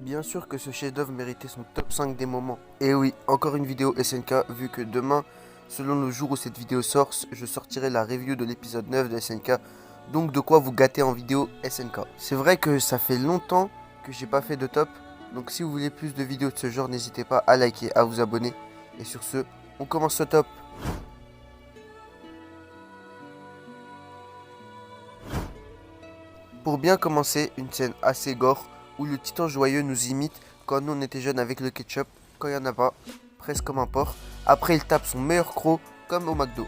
Bien sûr que ce chef-d'œuvre méritait son top 5 des moments. Et oui, encore une vidéo SNK, vu que demain, selon le jour où cette vidéo sort, je sortirai la review de l'épisode 9 de SNK. Donc de quoi vous gâter en vidéo SNK. C'est vrai que ça fait longtemps que j'ai pas fait de top. Donc si vous voulez plus de vidéos de ce genre, n'hésitez pas à liker, à vous abonner. Et sur ce, on commence ce top. Pour bien commencer, une scène assez gore où le titan joyeux nous imite quand nous on était jeunes avec le ketchup, quand il n'y en a pas, presque comme un porc. Après il tape son meilleur croc comme au McDo.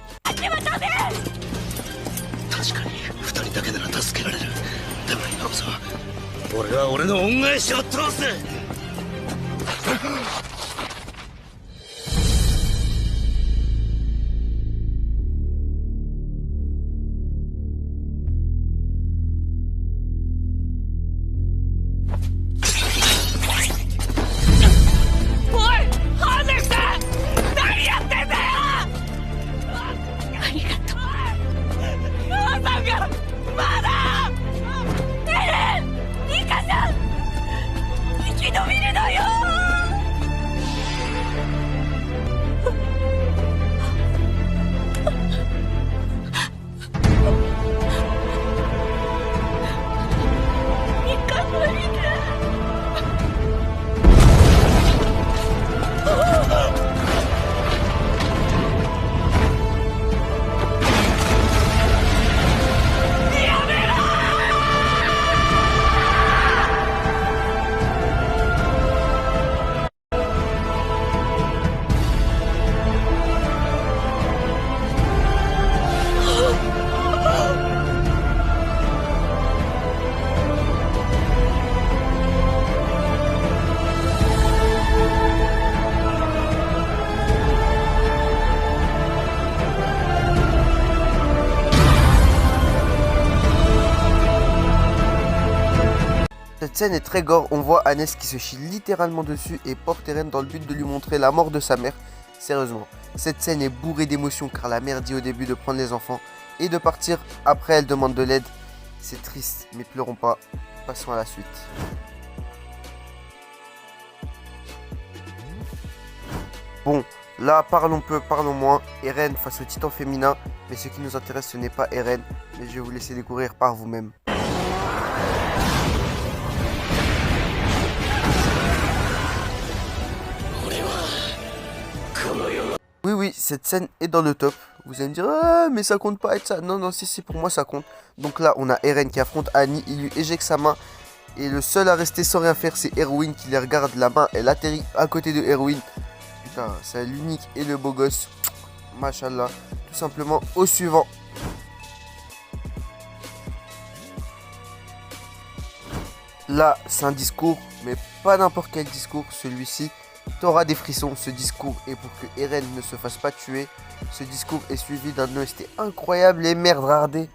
Cette scène est très gore, on voit Hannes qui se chie littéralement dessus et porte Eren dans le but de lui montrer la mort de sa mère. Sérieusement, cette scène est bourrée d'émotions car la mère dit au début de prendre les enfants et de partir, après elle demande de l'aide. C'est triste, mais pleurons pas, passons à la suite. Bon, là parlons peu, parlons moins, Eren face au titan féminin, mais ce qui nous intéresse ce n'est pas Eren, mais je vais vous laisser découvrir par vous-même. Oui, cette scène est dans le top. Vous allez me dire, ah, mais ça compte pas être ça. Non, non, si, pour moi ça compte. Donc là, on a Eren qui affronte Annie. Il lui éjecte sa main. Et le seul à rester sans rien faire, c'est Erwin qui les regarde. La main, elle atterrit à côté de Erwin. Putain, c'est l'unique et le beau gosse. Machallah. Tout simplement au suivant. Là, c'est un discours, mais pas n'importe quel discours. Celui-ci. T'auras des frissons, ce discours est pour que Eren ne se fasse pas tuer. Ce discours est suivi d'un OST incroyable et merdardé.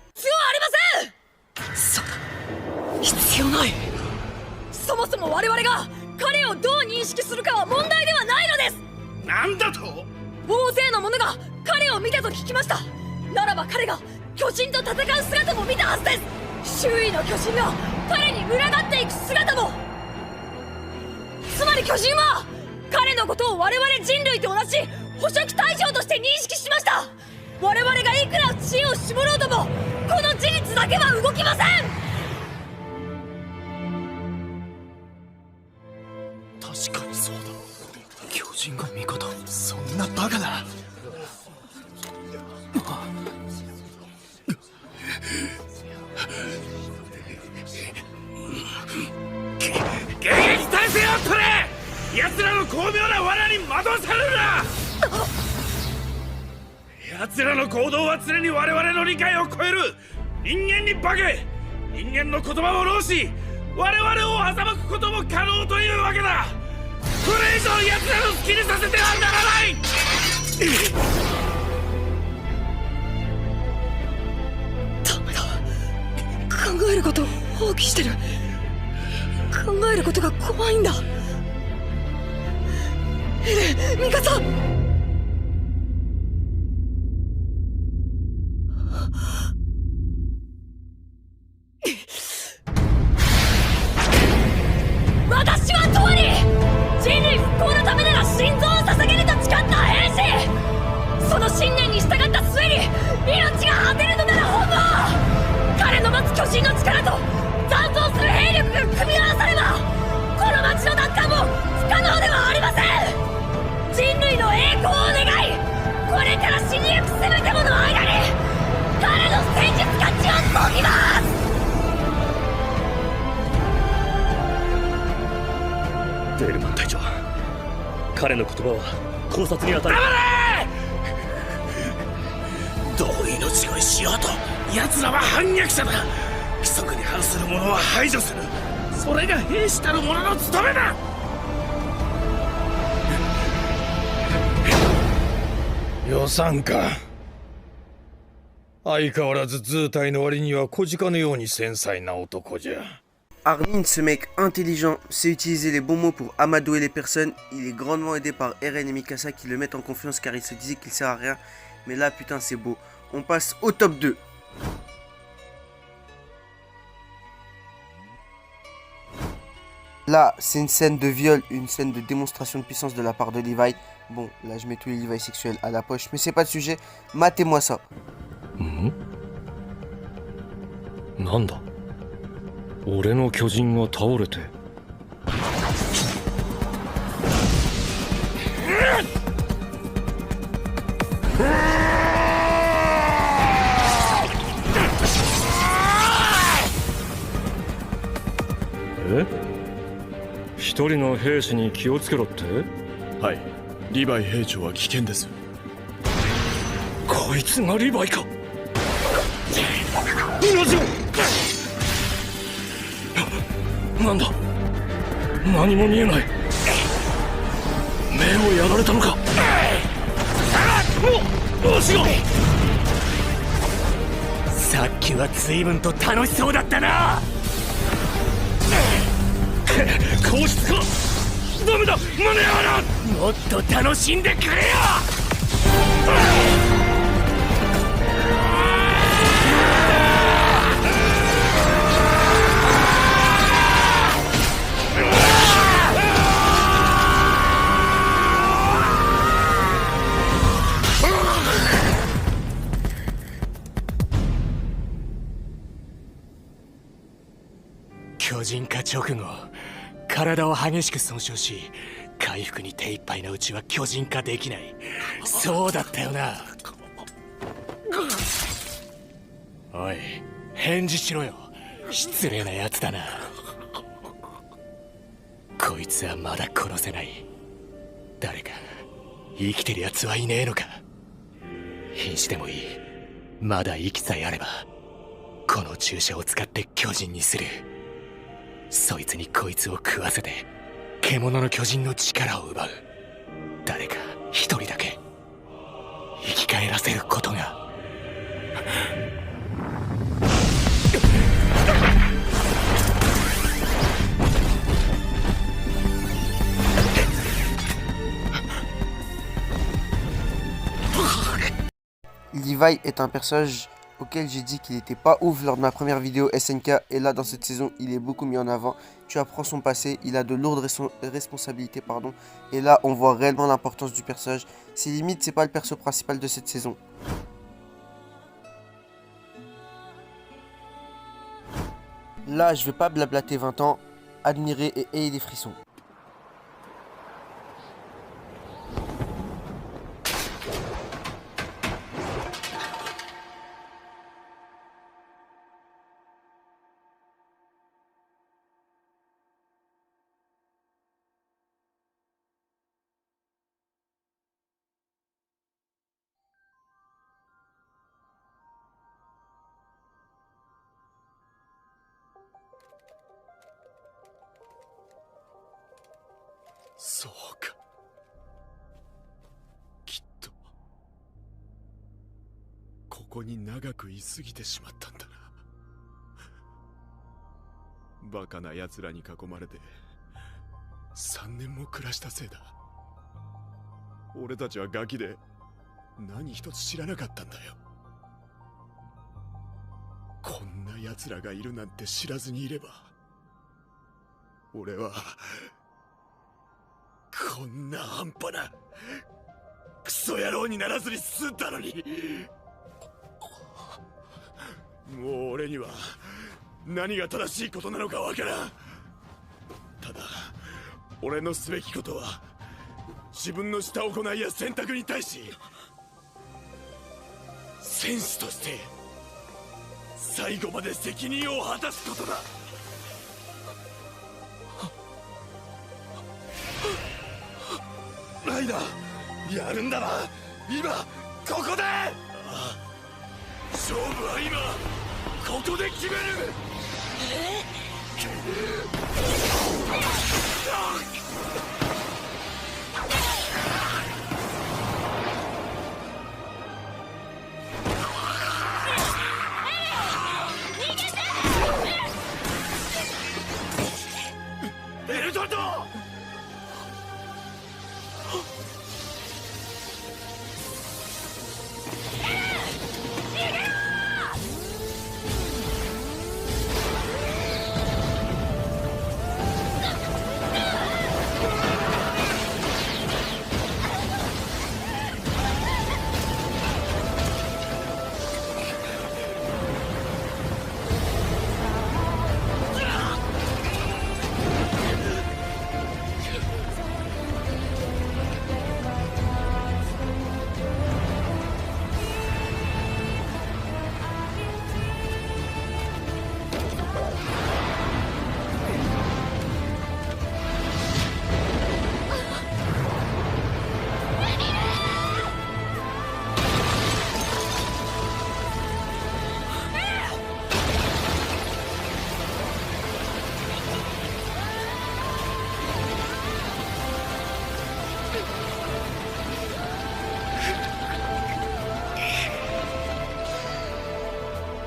の力と残存する兵力が組み合わさればこの町の奪還も不可能ではありません。人類の栄光を願い、これから死にゆく全てもの間に彼の戦術価値を解きます。デールマン隊長、彼の言葉は考察に当たる。どう命乞いしようと奴らは反逆者だ。規則に反する者は排除する。それが兵士たる者の務めだ。予算か。相変わらず図体の割には小鹿のように繊細な男じゃ。Armin, ce mec intelligent, sait utiliser les bons mots pour amadouer les personnes. Il est grandement aidé par Eren et Mikasa qui le mettent en confiance car il se disait qu'il sert à rien. Mais là, putain, c'est beau. On passe au top 2. Là, c'est une scène de viol, une scène de démonstration de puissance de la part de Levi. Bon, là, je mets tous les Levi sexuels à la poche, mais c'est pas le sujet. Matez-moi ça. Nanda? 俺の巨人が倒れて。え？一人の兵士に気をつけろって？はい、リヴァイ兵長は危険です。こいつがリヴァイか。同じよ。なんだ、何も見えない。目をやられたのか。足が。さっきは随分と楽しそうだったな。硬質か。ダメだ、間に合わな。もっと楽しんでくれよ。巨人化直後、体を激しく損傷し、回復に手一杯なうちは巨人化できない。そうだったよな。おい、返事しろよ。失礼なやつだな。こいつはまだ殺せない。誰か生きてるやつはいねえのか。瀕死でもいい。まだ息さえあればこの注射を使って巨人にする。そいつにこいつを食わせて獣の巨人の力を奪う。誰か一人だけ生き返らせることが。Levi est un personnage auquel j'ai dit qu'il n'était pas ouf lors de ma première vidéo SNK, et là dans cette saison il est beaucoup mis en avant. Tu apprends son passé, il a de lourdes responsabilités, et là on voit réellement l'importance du personnage. C'est limite, c'est pas le perso principal de cette saison. Là je vais pas blablater 20 ans, admirer et ayez des frissons.そうか、きっとここに長く居すぎてしまったんだな。バカな奴らに囲まれて3年も暮らしたせいだ。俺たちはガキで何一つ知らなかったんだよ。こんな奴らがいるなんて知らずにいれば、俺はこんな半端なクソ野郎にならずに済んだのに。もう俺には何が正しいことなのかわからん。ただ俺のすべきことは自分のした行いや選択に対し戦士として最後まで責任を果たすことだ。ライダー、やるんだな、今ここで。勝負は今ここで決める。ベルトルト！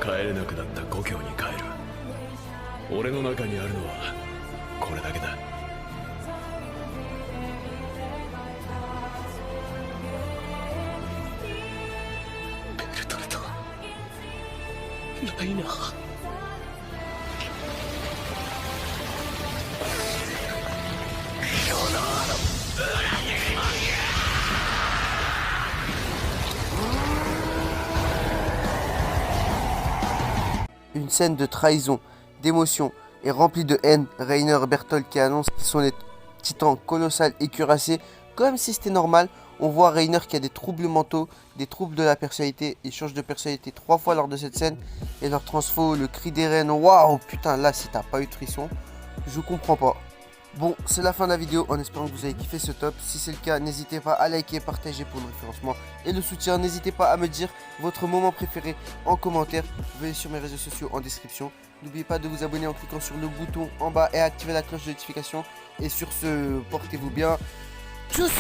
帰れなくなった故郷に帰る。俺の中にあるのはこれだけだ。ベルトルト、ライナー。Une scène de trahison, d'émotion et remplie de haine. Reiner et Bertholdt qui annoncent qu'ils sont les titans colossales et cuirassés, comme si c'était normal. On voit Reiner qui a des troubles mentaux, des troubles de la personnalité. Il change de personnalité 3 fois lors de cette scène. Et leur transfo, le cri des reines. Waouh, putain, là, si t'as pas eu de frisson, je comprends pas. Bon, c'est la fin de la vidéo, en espérant que vous avez kiffé ce top. Si c'est le cas, n'hésitez pas à liker, partager pour le référencement et le soutien. N'hésitez pas à me dire votre moment préféré en commentaire. Venez sur mes réseaux sociaux en description. N'oubliez pas de vous abonner en cliquant sur le bouton en bas et activer la cloche de notification. Et sur ce, portez-vous bien. Tchuss!